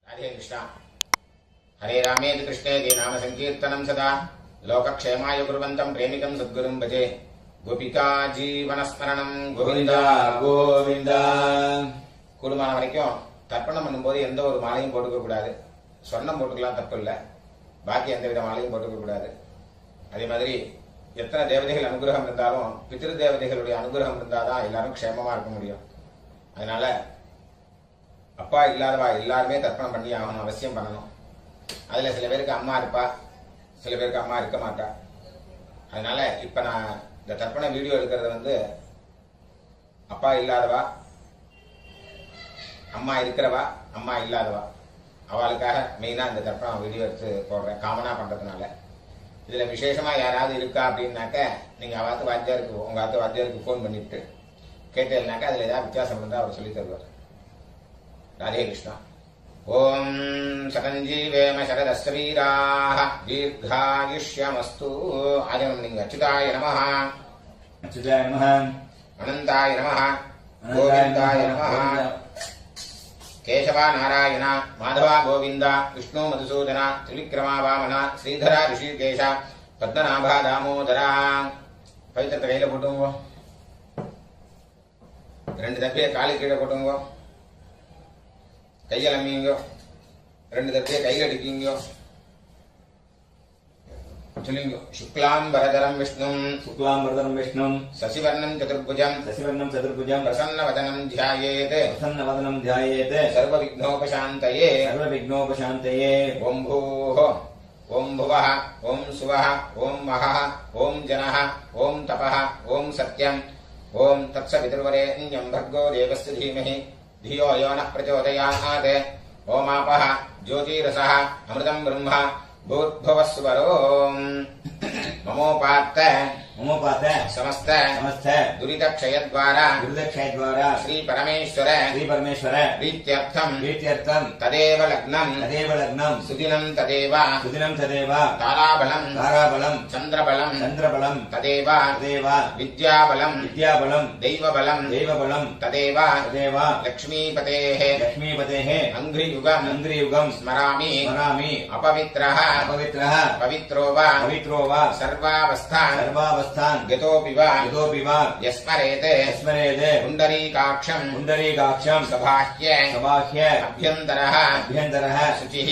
राधे कृष्णा। हरे रामेति कृष्णेति नाम संकीर्तनं सदा लोकक्षेमाय कुर्वन्तं प्रेमिकं सद्गुरुं भजे। गोपिका जीवनस्मरणं गोविंदा गोविंदा। கூடுமான வரைக்கும் தர்ப்பணம் பண்ணும்போது எந்த ஒரு மாலையும் போட்டுக்க கூடாது. சொர்ணம் போட்டுக்கலாம், தப்பு இல்லை. பாக்கி எந்த வித மாலையும் போட்டுக்க கூடாது. அதே மாதிரி எத்தனை தேவதைகள் அனுகிரகம் இருந்தாலும் பித்ரு தேவதைகளுடைய அனுகிரகம் இருந்தாதான் எல்லாரும் க்ஷேமமா இருக்க முடியும். அதனால அப்பா இல்லாதவா எல்லாருமே தர்ப்பணம் பண்ணி ஆகணும், அவசியம் பண்ணணும். அதுல சில பேருக்கு அம்மா இருப்பா, சில பேருக்கு அம்மா இருக்க மாட்டா. அதனால இப்ப நான் இந்த தர்ப்பண வீடியோ எடுக்கிறது அப்பா இல்லாதவா, அம்மா இருக்கிறவா, அம்மா இல்லாதவா அவளுக்காக மெயினா இந்த தர்ப்பணம் வீடியோ எடுத்து போடுறேன், காமனா பண்றதுனால. இதுல விசேஷமா யாராவது இருக்கா அப்படின்னாக்க நீங்க அவாத்து வாத்தியாருக்கு, உங்க ஆத்து வாத்தியாருக்கு போன் பண்ணிட்டு கேட்டேன்னாக்கா அதுல ஏதாவது வித்தியாசம் இருந்தா அவர் சொல்லி தருவார். राधे कृष्ण। ओम सतंजीवेम शरदस्वीराः दीर्घायुष्यमस्तु। आजन्मलिंग अच्युताय नमः, अच्युताय नमः, अनंताय नमः, गोविंदाय नमः। केशवा नारायण माधवा गोविंद विष्णु मधुसूदन त्रिविक्रमा वामन श्रीधर ऋषिकेश पद्मनाभा दामोदरा। पवित्र கையில போட்டுங்க, ரெண்டு தப்பிய காலு கீழே போட்டுங்க, கையில் அம்மிங்கோ, ரெண்டு தப்பிய கையில் அடிக்கிங்கோ. சொல்லுங்க. शुक्लांबरधरं विष्णुं शुक्लांबरधरं विष्णुं शशिवर्णं चतुर्भुजं प्रसन्नवदनं ध्यायेत् सर्वविघ्नोपशान्तये ओं भूः ओं भुवः ओं सुवः ओं महः ओं जनः ओं तपः ओं सत्यं ओं तत्सवितुर्वरेण्यं भर्गो देवस्य धीमहि धियो यो नः प्रचोदयात्। ओमापः ज्योतिरसः अमृतं ब्रह्म भूर्भुवस्वरो। ममोपात्त समस्त दुरित क्षय द्वारा श्री परमेश्वर प्रीत्यर्थम तदेव लग्नं सुदिनं तदेव ताराबलं चंद्रबलं तदेव विद्याबलं दैवबलं तदेव लक्ष्मीपतेः अंघ्रियुगं स्मरामि अपवित्रः पवित्रो वा सर्वावस्थान् गतोऽपि वा यस्मरेते पुण्डरीकाक्षं सबाह्य अभ्यन्तरः शुचिः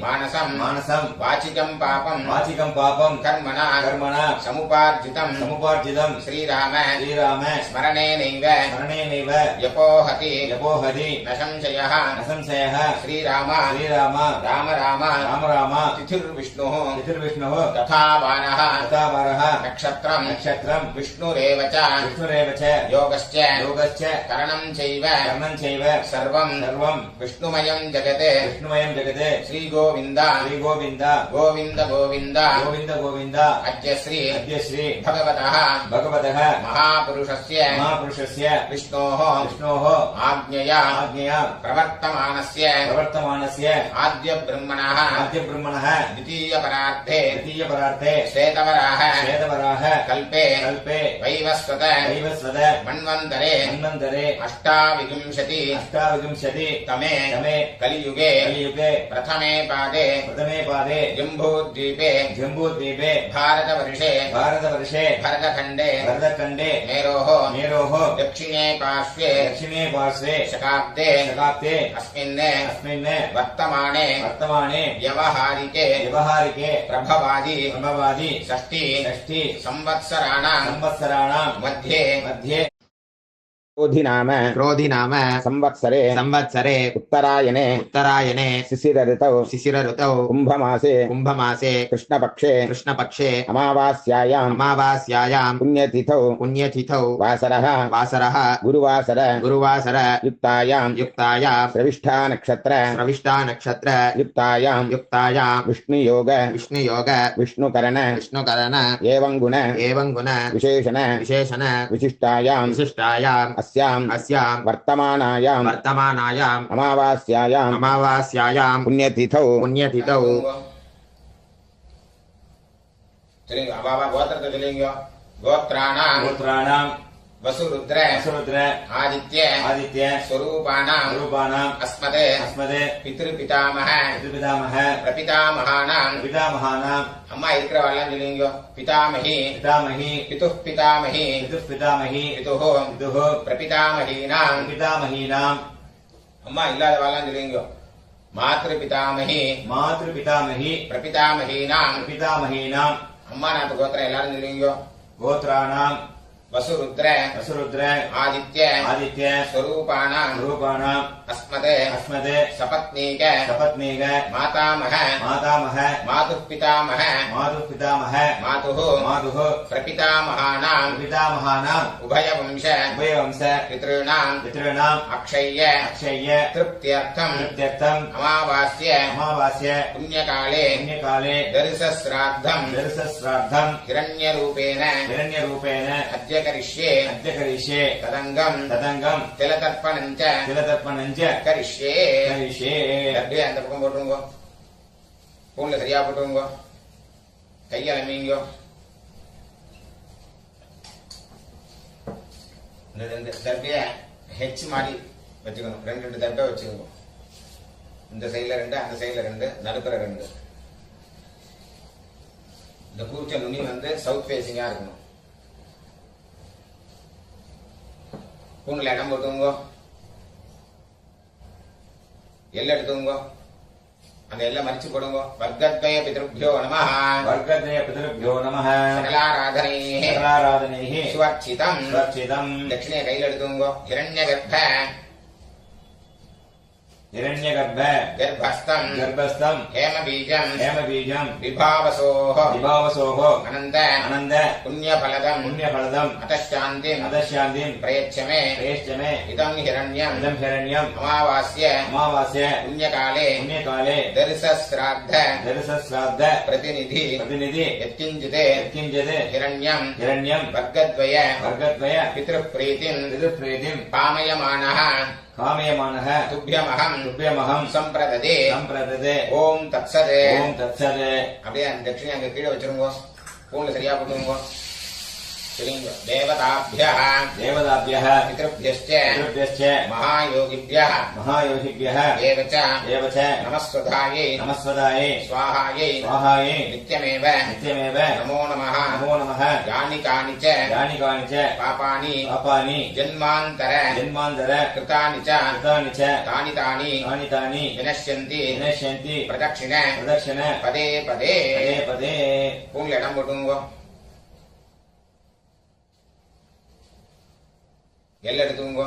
मानसं वाचिकं पापं कर्मणा समुपार्जितं श्रीराम स्मरणेनैव यपोहति न संशयः। श्रीराम राम तिथिर्विष्णुः तथा वारः नक्षत्रं विष्णुरेव च योगश्च करणं चैव सर्वं विष्णुमयं जगते श्रीगोविन्द गोविन्द अद्य श्री भगवतः महापुरुषस्य विष्णोः आज्ञया प्रवर्तमानस्य आद्य ब्रह्मणः द्वितीय परार्थे श्वेतवराह कल्पे वैवस्वत मन्वन्तरे अष्टाविंशति तमे कलियुगे प्रथमे पादे जम्बूद्वीपे भारतवर्षे भरतखण्डे मेरोः दक्षिणे पार्श्वे शकाब्दे अस्मिन् वर्तमाने व्यवहारिके प्रभवादि षष्ठी संवत्सराणां मध्ये क्रोधि नाम संवत्सरे उत्तरायणे शिशिर ऋतौ कुंभमासे कृष्णपक्षे अमावास्यायां पुण्यतिथौ वासरः गुरुवासर युक्तायां प्रविष्टा नक्षत्र युक्तायां विष्णुयोग विष्णुकरण एवं गुण विशेषण विशिष्टायां अस्यां वर्तमानायां अमावास्यायां पुण्यतिथौ चलेंगे। अबाबा गोत्रते चलेंगे। गोत्राणां वसुरुद्र वसुरुद्र आदित्य आदित्य स्वरूपाणाम् रूपाणाम् अस्मदे अस्मदे पितृपितामह पितृपितामह प्रपितामहानाम् पितामहानाम् अम्मा இருக்கிறவெல்லாம் சொல்லுங்க पितामही पितामही पितुः पितामही पितुः पितामही पितुः पितुः प्रपितामहीनाम् पितामहीनाम् अम्मा இல்லாதவெல்லாம் சொல்லுங்க मातृपितामही मातृपितामही प्रपितामहीनाम् पितामहीनाम् अम्मा नाथ गोत्र எல்லாரும் சொல்லுங்க गोत्राणाम् वसुरुद्र वसुरुद्र आदित्य आदित्य स्वरूपाणाम् रूपाणाम् अस्मदे अस्मदे सपत्नीक सपत्नीक मातामह मातामह मातुः पितामह मातुः पितामह मातुः मातुः प्रपितामहानाम् पितामहानाम् उभयवंश उभयवंश पितॄणाम् पितॄणाम् अक्षय्य अक्षय्य तृप्त्यर्थम् तृप्त्यर्थम् अमावास्य अमावास्य पुण्यकाले पुण्यकाले दर्शश्राद्धम् दर्शश्राद्धम् हिरण्यरूपेण हिरण्यरूपेण अद्य करिष्ये अद्य करिष्ये तदङ्गम् तदङ्गम् तिलतर्पणम् च तिलतर्पणम् च करिष्ये करिष्ये அப்படியே அந்த பக்கம் போட்டுருங்க பூன்ல சரியா போட்டுருங்க கையால மீங்க இந்த தர்பிய ஹெச் மாதிரி வச்சுக்கணும் ரெண்டு தர்பை வச்சுக்கோங்க இந்த சைடுல ரெண்டு அந்த சைடுல ரெண்டு நடுப்புற ரெண்டு இந்த கூர்ச்ச நுனி வந்து சவுத் ஃபேசிங்கா இருக்கணும் பூன்ல இடம் போட்டுங்க எல்லை எடுத்துங்க அந்த எல்லை மறிச்சு போடுங்க வர்க்கத்வய பிதృభ్యோ நமஹ वर्गद्वय पितृभ्यो नमः சகலாராதனைः सकलाराधनैः சுவர்ச்சிதம் सुरक्षितम् தட்சிணைய கையில எடுத்துங்க ஹிரண்யகர்ப்ப हिरण्यगर्भ கர்ப்பஸ்தம் गर्भस्थम् ஹேமபீஜம் हेमबीजम् விபாவசோः विभावसोः அனந்த अनन्द புண்ணியபலதம் पुण्यफलदम् அதशाந்திம் अदशान्तिम् பிரயச்சமே प्रेष्य मे இதம் ஹிரண்யம் इदम् हिरण्यम् அமாவாஸ்ய अमावास्य புண்ணியகாலே पुण्यकाले தரிசஸ்ராத்த दर्शश्राद्ध பிரதிநிதி प्रतिनिधि यत्किञ्चित् यत्किञ्चित् हिरण्यम् हिरण्यम् वर्गद्वय वर्गद्वय पितृप्रीतिम् पितृप्रीतिम् कामयमानः कामयमानः तुभ्यमहम् तुभ्यमहम् सम्प्रददे सम्प्रददे ஓம் தத்சத் ओम तत्सत् அப்படியே அந்த தட்சிணை அங்க கீழே வச்சிருங்க பூன்ல சரியா போட்டுருங்க சரிங்க தேவதாभ्यः देवताभ्यः पितृभ्यश्च पितृभ्यश्च महायोगिभ्यः महायोगिभ्यः एव च एव च नमस्वधायै नमस्वदायै स्वाहायै स्वाहायै नित्यमेव नित्यमेव नमो नमः नमो नमः यानि कानि च यानि कानि च पापानि पापानि जन्मान्तर जन्मान्तर कृतानि च कृतानि च तानि तानि तानि विनश्यन्ति विनश्यन्ति प्रदक्षिण प्रदक्षिण पदे पदे पदे पदे பூன்ல இடம் போட்டுங்க எல்லை எடுத்துங்க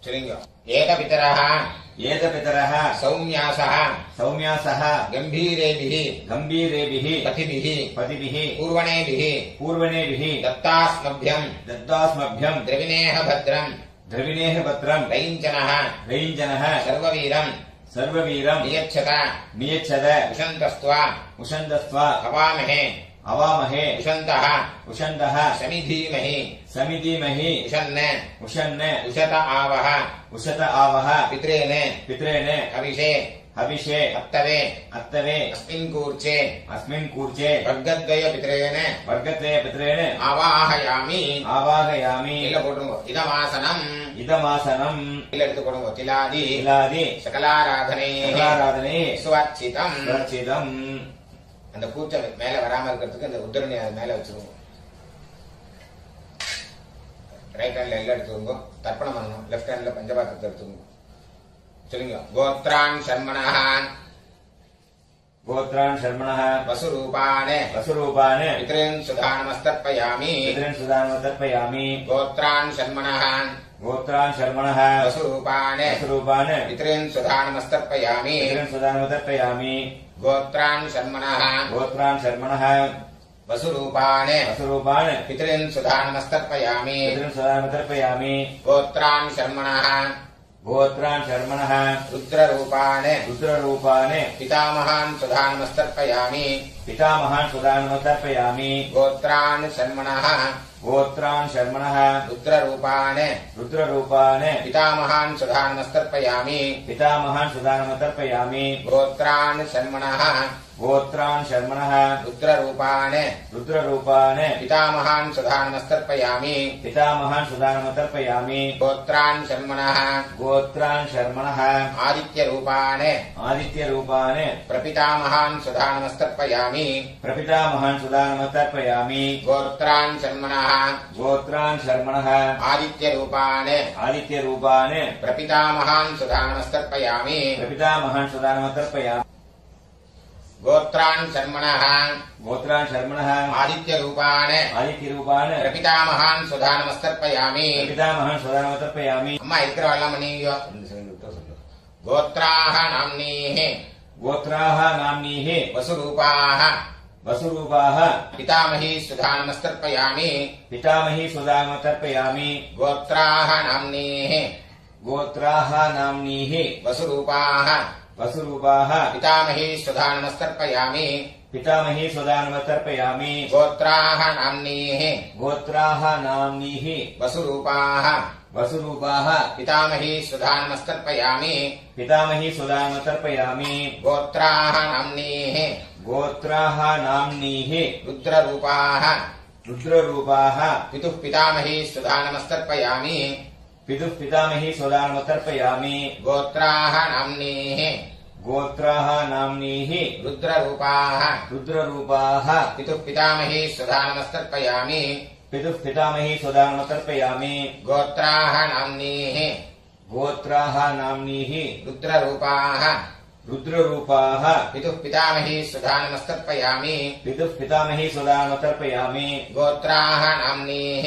சரிங்க ஏகபிதரः एतपितरः सौम्यासः सौम्यासः गम्भीरेभिः गम्भीरेभिः पथिभिः पतिभिः पूर्वणेभिः पूर्वणेभिः दत्तास्मभ्यम् दत्तास्मभ्यम् द्रविणेह भद्रम् द्रविणेः पत्रम् रैञ्जनः रैञ्जनः सर्ववीरम् सर्ववीरम् नियच्छत नियच्छद उशन्तस्त्वा उषन्तस्त्वा हवामहे अवामहे उशन्तः उषन्तः समिधीमहि समिधीमहि उशन्न उषन्न उशत आवह उषत आवह पित्रेण पित्रेण हविषे हविषे अत्तवे अत्तवे अस्मिन् कूर्चे अस्मिन् कूर्चे वर्गद्वय पित्रेण वर्गत्रय पित्रेण आवाहयामि आवाहयामि இல்ல போட்டுருங்க இதமாசனம் इदमासनम् இல்ல எடுத்து கொடுங்க திலாதி तिलादि சகலாராதனை सकलाराधने சுவர்ச்சிதம் सुरक्षितम् அந்த கூச்சம் மேல வராம இருக்கிறதுக்கு அந்த உத்தரணி அது மேல வச்சிருவோம் ரைட் ஹேண்ட்ல எல்லாம் எடுத்துக்கோங்க தர்ப்பணம் பண்ணணும் லெஃப்ட் ஹேண்ட்ல பஞ்சபாத்திரத்தை எடுத்துக்கோங்க சொல்லுங்க கோத்ரான் சர்மணः गोत्रान् शर्मणः वसुरूपान् वसुरूपान् पितॄन् सुधानमस्तर्पयामि पितॄन् सुदानम् तर्पयामि गोत्रान् शर्मणः गोत्रान् शर्मणः वसुरूपान् वसुरूपान् पितॄन् सुधानमस्तर्पयामि पितॄन् सुदानम् तर्पयामि गोत्रान् शर्मणः गोत्रान् शर्मणः वसुरूपान् वसुरूपान् पितॄन् सुधानमस्तर्पयामि पितॄन् सुदानम् तर्पयामि गोत्रान् शर्मणः गोत्रान् शर्मणः रुद्ररूपान् रुद्ररूपान् पितामहान् सुधानमस्तर्पयामि पितामहान् सुदानम् तर्पयामि गोत्रान् शर्मणः गोत्रान् शर्मणः रुद्ररूपान् रुद्ररूपान् पितामहान् सुधानमस्तर्पयामि पितामहान् सुदानम् तर्पयामि गोत्रान् शर्मणः गोत्रान् शर्मणः रुद्ररूपान् रुद्ररूपान् पितामहान् सुधानमस्तर्पयामि पितामहान् सुदानमतर्पयामि गोत्रान् शर्मणः गोत्रान् शर्मणः आदित्यरूपान् आदित्यरूपान् प्रपितामहान् सुधानमस्तर्पयामि प्रपितामहान् सुदानमतर्पयामि गोत्रान् शर्मणः गोत्रान् शर्मणः आदित्यरूपान् आदित्यरूपान् प्रपितामहान् सुधानमस्तर्पयामि प्रपितामहान् सुदानमतर्पयामि गोत्रान् शर्मणः गोत्रान् शर्मणः आदित्यरूपान् आदित्यरूपान् प्रपितामहान् सुधानमस्तर्पयामि प्रपितामहान् सुदानमतर्पयामि அம்மா இருக்கிறவெல்லாம் நீங்க गोत्राः नाम्नीः गोत्राः नाम्नीः वसुरूपाः वसुरूपाः पितामही सुधानमस्तर्पयामि पितामही सुदानमतर्पयामि गोत्राः नाम्नीः गोत्राः नाम्नीः वसुरूपाः वसुरूपाः पितामही सुधानमस्तर्पयामि पितामही सुदानमतर्पयामि गोत्राः नाम्नीः गोत्राः नाम्नीः वसुरूपाः वसुरूपाः पितामही सुधानमस्तर्पयामि पितामही सुदानमतर्पयामि गोत्राः नाम्नीः गोत्राः नाम्नीः रुद्ररूपाः रुद्ररूपाः पितुः पितामही सुधानमस्तर्पयामि पितुः पितामही सुदानमतर्पयामि गोत्राः नाम्नीः गोत्राः नाम्नीः रुद्ररूपाः रुद्ररूपाः पितुः पितामही सुधानमस्तर्पयामि पितुः पितामही सुदानमतर्पयामि गोत्राः नाम्नीः गोत्राः नाम्नीः रुद्ररूपाः रुद्ररूपाः पितुः पितामही सुधानमस्तर्पयामि पितुः पितामही सुदानमतर्पयामि गोत्राः नाम्नीः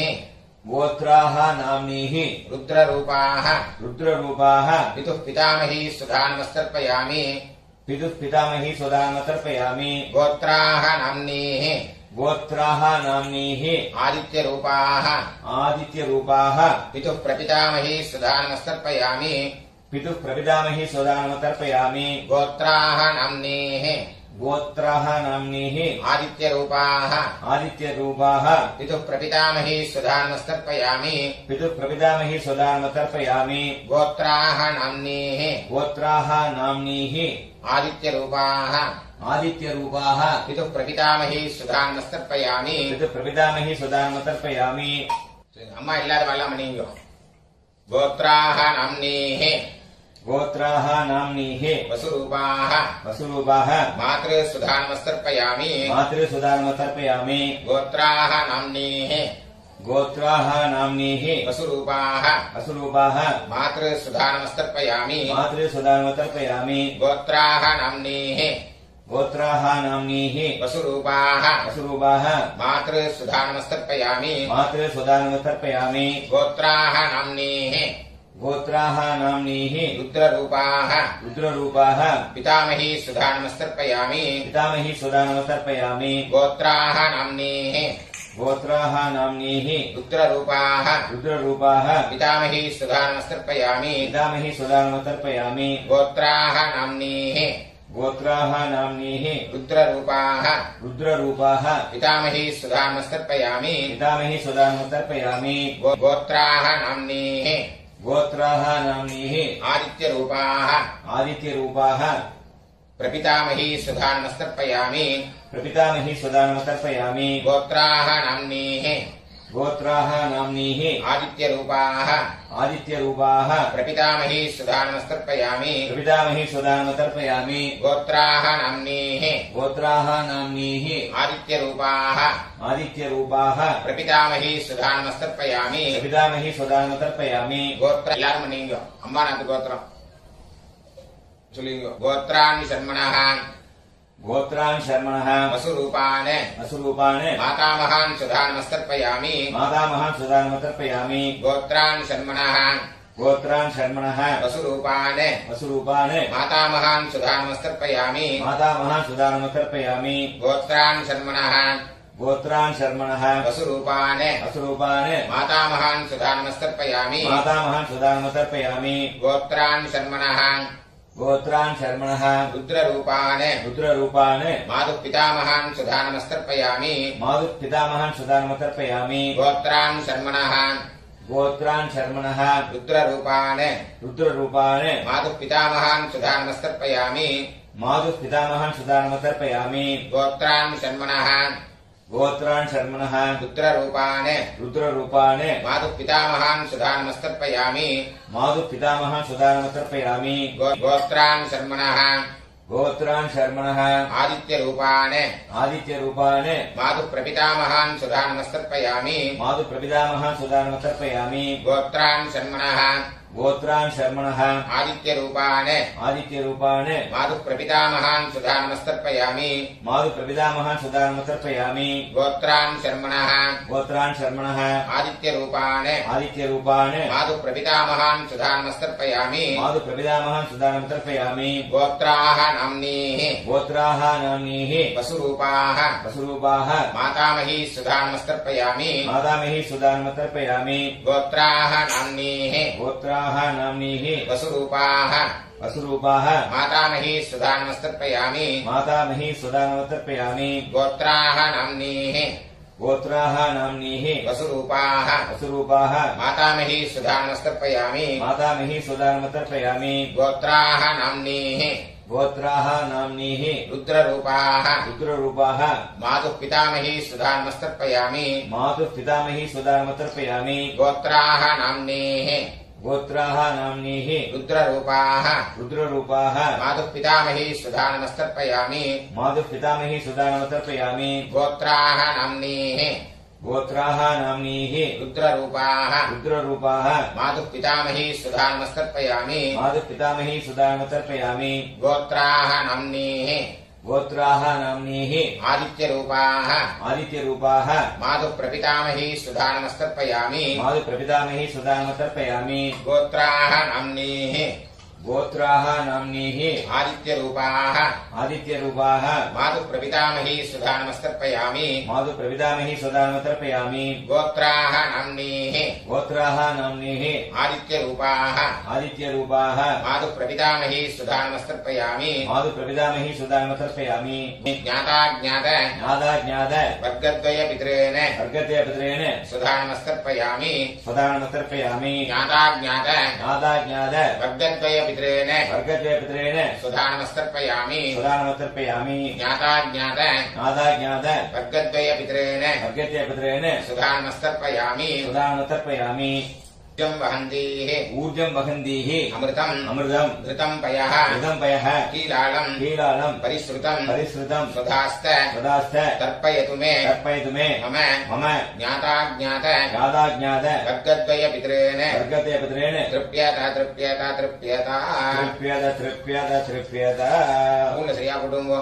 गोत्राः नाम्नीः रुद्ररूपाः रुद्ररूपाः पितुः पितामही सुधानमस्तर्पयामि पितुः पितामही सुदानमतर्पयामि गोत्राः नाम्नीः गोत्राः नाम्नीः आदित्यरूपाः आदित्यरूपाः पितुः प्रपितामही सुधानमस्तर्पयामि पितुः प्रपितामही सुदानमतर्पयामि गोत्राः नाम्नीः गोत्राः नाम्नीः आदित्यरूपाः आदित्यरूपाः पितुः प्रपितामही सुधानमस्तर्पयामि पितुः प्रपितामही सुदानमतर्पयामि गोत्राः नाम्नीः गोत्राः नाम्नीः आदित्यरूपाः आदित्यरूपाः पितुः प्रपितामही सुधानमस्तर्पयामि पितुः प्रपितामही सुदानमतर्पयामि அம்மா இல்லாதவெல்லாம் நீங்க गोत्राः नाम्नीः गोत्राः नाम्नीः वसुरूपाः वसुरूपाः मातृ सुधानमस्तर्पयामि मातृसुदानमतर्पयामि गोत्राः नाम्नीः गोत्राः नाम्नीः वसुरूपाः वसुरूपाः मातृ सुधानमस्तर्पयामि मातृसुदानमतर्पयामि गोत्राः नाम्नीः गोत्राः नाम्नीः वसुरूपाः वसुरूपाः मातृ सुधानमस्तर्पयामि मातृसुदानमतर्पयामि गोत्राः नाम्नीः गोत्राः नाम्नीः रुद्ररूपाः रुद्ररूपाः पितामही सुधानमस्तर्पयामि पितामही सुदानमतर्पयामि गोत्राः नाम्नीः गोत्राः नाम्नीः रुद्ररूपाः रुद्ररूपाः पितामही सुधानमस्तर्पयामि पितामही सुदानमतर्पयामि गोत्राः नाम्नीः गोत्राः नाम्नीः रुद्ररूपाः रुद्ररूपाः पितामही सुधानमस्तर्पयामि पितामही सुदानमतर्पयामि गोत्राः नाम्नीः गोत्राः नाम्नीः आदित्यरूपाः आदित्यरूपाः प्रपितामही सुधानमस्तर्पयामि प्रपितामही सुदानमतर्पयामि गोत्राः नाम्नीः गोत्राः नाम्नीः आदित्यरूपाः आदित्यरूपाः प्रपितामही सुधानमस्तर्पयामि प्रपितामही सुदानमतर्पयामि गोत्राः नाम्नीः गोत्राः नाम्नीः आदित्यरूपाः आदित्यरूपाः प्रपितामही सुधानमस्तर्पयामि प्रपितामही सुदानमतर्पयामि गोत्र எல்லாரும் நீங்க அம்மா நாத்து கோத்திரம் சொல்லுங்க गोत्रान् शर्मणः गोत्रान् शर्मणः वसुरूपान् वसुरूपान् मातामहान् सुधानमस्तर्पयामि मातामहान् सुदानमतर्पयामि गोत्रान् शर्मणः गोत्रान् शर्मणः वसुरूपान् वसुरूपान् मातामहान् सुधानमस्तर्पयामि मातामहान् सुदानमतर्पयामि गोत्रान् शर्मणः गोत्रान् शर्मणः वसुरूपान् वसुरूपान् मातामहान् सुधानमस्तर्पयामि मातामहान् सुदानमतर्पयामि गोत्रान् शर्मणः गोत्रान् शर्मणः रुद्ररूपान् रुद्ररूपान् मातुः पितामहान् सुधानमस्तर्पयामि मातुः पितामहान् सुदानमतर्पयामि गोत्रान् शर्मणः गोत्रान् शर्मणः रुद्ररूपान् रुद्ररूपान् मातुः पितामहान् सुधानमस्तर्पयामि मातुः पितामहान् सुदानम तर्पयामि गोत्रान् शर्मणः गोत्रान् शर्मणः रुद्ररूपान् रुद्ररूपान् मातुः पितामहान् सुधानमस्तर्पयामि मातुः पितामहान् सुदानम तर्पयामि गोत्रान् शर्मणः गोत्रान् शर्मणः आदित्यरूपान् आदित्यरूपान् मातुः प्रपितामहान् सुधानमस्तर्पयामि मातुः प्रपितामहान् सुदानम तर्पयामि गोत्रान् शर्मणः गोत्रान् शर्मणः आदित्यरूपान् आदित्यरूपान् मातुः प्रपितामहान् सुधानमस्तर्पयामि मातुः प्रपितामहान् सुदानम तर्पयामि गोत्रान् शर्मणः गोत्रान् शर्मणः आदित्यरूपान् आदित्यरूपान् मातुः प्रपितामहान् सुधानमस्तर्पयामि मातुः प्रपितामहान् सुदानम तर्पयामि गोत्राः नाम्नीः गोत्राः नाम्नीः वसुरूपाः वसुरूपाः मातामही सुधानमस्तर्पयामि मातामही सुदानम तर्पयामि गोत्राः नाम्नीः गोत्राः नाम्नीः वसुरूपाः वसुरूपाः मातामही सुधानमस्तर्पयामि मातामही सुदानम तर्पयामि गोत्राः नाम्नीः गोत्राः नाम्नीः वसुरूपाः वसुरूपाः मातामही सुधानमस्तर्पयामि मातामही सुदानम तर्पयामि गोत्राः नाम्नीः गोत्राः नाम्नीः रुद्ररूपाः रुद्ररूपाः मातुः पितामही सुधानमस्तर्पयामि मातुः पितामही सुदानम तर्पयामि गोत्राः नाम्नीः गोत्राः नाम्नीः रुद्ररूपाः रुद्ररूपाः मातुः पितामही सुधानमस्तर्पयामि मातुः पितामही सुदानम तर्पयामि गोत्राः नाम्नीः गोत्राः नाम्नीः रुद्ररूपाः रुद्ररूपाः मातुः पितामही सुधानमस्तर्पयामि मातुः पितामही सुदानम तर्पयामि गोत्राः नाम्नीः गोत्राः नाम्नीः आदित्यरूपाः आदित्यरूपाः मातुः प्रपितामही सुधानमस्तर्पयामि मातुः प्रपितामही सुदानम तर्पयामि गोत्राः नाम्नीः गोत्राः नाम्नीः आदित्यरूपाः आदित्यरूपाः मातुः प्रपितामही सुधानमस्तर्पयामि मातुः प्रपितामही सुदानम तर्पयामि गोत्राः नाम्नीः गोत्राः नाम्नीः आदित्यरूपाः आदित्यरूपाः मातुः प्रपितामही सुधानमस्तर्पयामि मातुः प्रपितामही सुदानम तर्पयामि ज्ञाताज्ञात ज्ञाताज्ञात वर्गद्वयपितॄन् वर्गद्वयपितॄन् सुधानमस्तर्पयामि सुदानम तर्पयामि ज्ञाताज्ञात ज्ञाताज्ञात वर्गद्वयपितॄन् वर्गद्वयपितॄन् सुधानमस्तर्पयामि सुदानम तर्पयामि ज्ञाताज्ञात ज्ञाताज्ञात वर्गद्वयपितॄन् वर्गद्वयपितॄन् सुधानमस्तर्पयामि सुदानम तर्पयामि ऊर्जं वहन्तीः ऊर्जं वहन्तीः अमृतम् अमृतम् घृतं पयः घृतं पयः कीलालम् कीलालम् परिश्रुतम् परिश्रुतम् सुधास्त सदास्त तर्पयतु मे तर्पयतु मे मम मम ज्ञाताज्ञात ज्ञाताज्ञात वर्गद्वयपितॄन् वर्गद्वयपितॄन् तृप्यत तृप्यत तृप्यत तृप्यत तृप्यत तृप्यत पूर्ण சரியா போடுங்க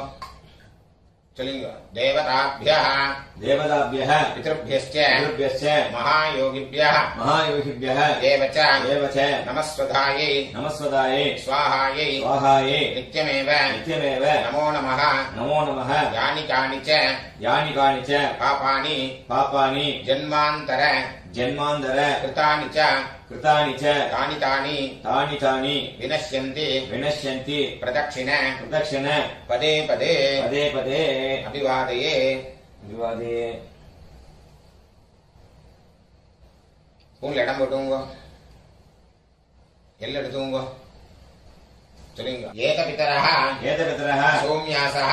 சொல்லுங்க தேவதாभ्यः देवताभ्यः पितृभ्यश्च पितृभ्यश्च महायोगिभ्यः महायोगिभ्यः एव च नमस्वधायै नमस्वधायै स्वाहायै स्वाहायै नित्यमेव नित्यमेव नमो नमः नमो नमः यानि कानि च पापानि जन्मान्तर कृतानि च तानि तानि विनश्यन्ति प्रदक्षिण पदे पदे अभिवादये பூண்ல இடம் போட்டுங்க எல்லாம் எடுத்துங்க சொல்லுங்க ஏதபிதரः சௌம்யாசः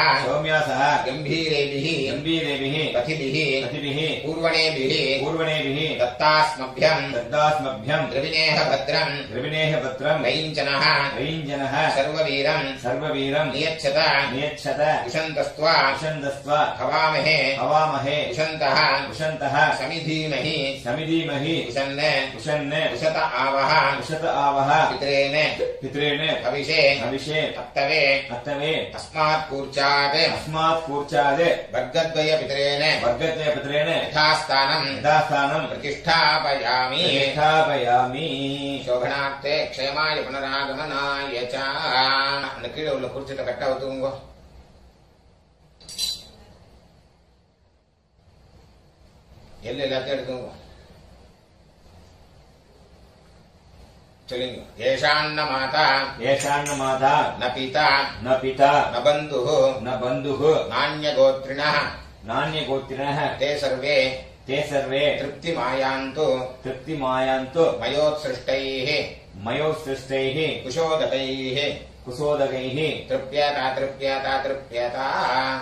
கம்பீரேபிः பதிபிः பூர்வணேபிः தத்தாஸ்மभ्यम् द्रविणेह भद्रम् रैञ्जनः सर्ववीरम् नियच्छत विशन्तस्त्वा हवामहे विशन्तः समिधीमहि विशन् विशत आवः पितॄन् हविषे अत्तवे अस्मात् कूर्चात् वर्गद्वयपितॄन् यथास्थानम् प्रतिष्ठापयामि शोभनार्थे क्षेमाय पुनरागमनाय च அந்த கீழே உள்ள குறிச்சிட்ட கட்ட ஊத்துங்க எல்லாத்தையும் எடுத்துங்க சொல்லுங்க ஏஷாन्न माता न पिता न बन्धुः नान्यगोत्रिणः ते सर्वे तृप्तिमायान्तु मयोत्सृष्टैः मयो सृष्टैः कुशोदकैः कुसोदकैः तृप्यता तृप्यता तृप्यता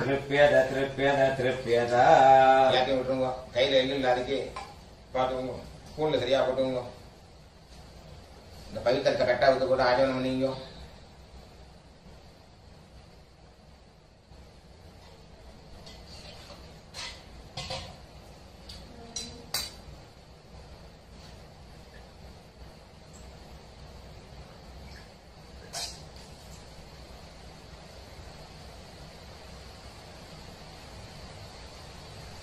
तृप्यत तृप्यत तृप्यत எல்லாத்தையும் விட்டுருங்க. கையில எள்ளு இல்ல, அதுக்கு பார்த்துக்கோங்க. ஸ்கூல்ல சரியா போட்டுங்க. இந்த பவித்திரத்தை கட்டா விட்டு கூட ஆஜனம் பண்ணீங்க.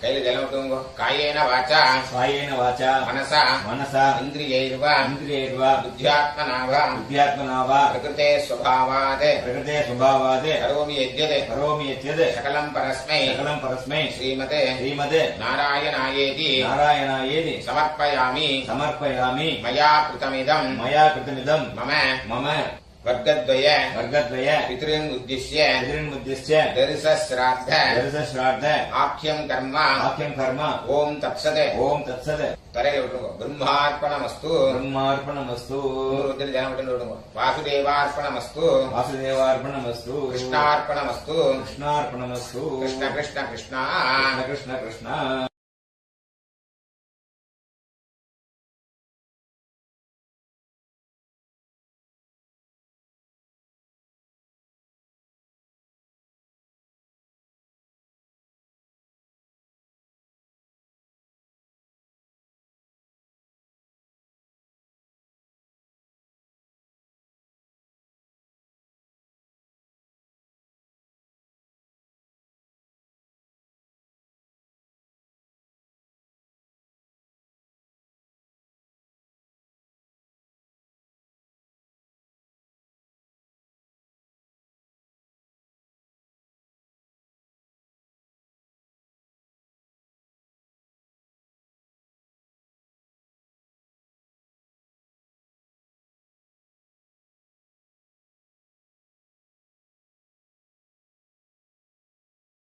கையில ஜலம் விட்டுங்க. காயேன வாச்சா कायेन वाचा மனசா मनसा இந்திரியைர்வா इन्द्रियैर्वा புத்தியாத்மனாவா बुद्ध्यात्मना वा பிரகிருதே ஸ்வபாவாத் प्रकृते स्वभावात् கரோமி யத்யத் करोमि यद्यत् சகலம் பரஸ்மை सकलं परस्मै ஸ்ரீமதே श्रीमदे நாராயணாயேதி नारायणायेति சமர்ப்பயாமி समर्पयामि மயா கிருதமிதம் मया कृतमिदं மம मम வர்க்கத்வய वर्गद्वय பித்ருன் உத்திஷ்ய पितॄन्मुद्दिश्य தரிசஸ்ராத்த दर्शश्राद्ध ஆக்கியம் கர்ம आख्यं कर्म ஓம் தத்சத் ओम तत्सत् தரையில விட்டுருங்க. பிரம்மார்ப்பணமஸ்து. ब्रह्मार्पणमस्तु ஊர் ஜனம் விட்டு விடுங்க. வாசுதேவார்ப்பணமஸ்து. वासुदेवार्पणमस्तु கிருஷ்ணார்ப்பணமஸ்து. कृष्णार्पणमस्तु கிருஷ்ண கிருஷ்ண கிருஷ்ணா कृष्ण कृष्ण कृष्ण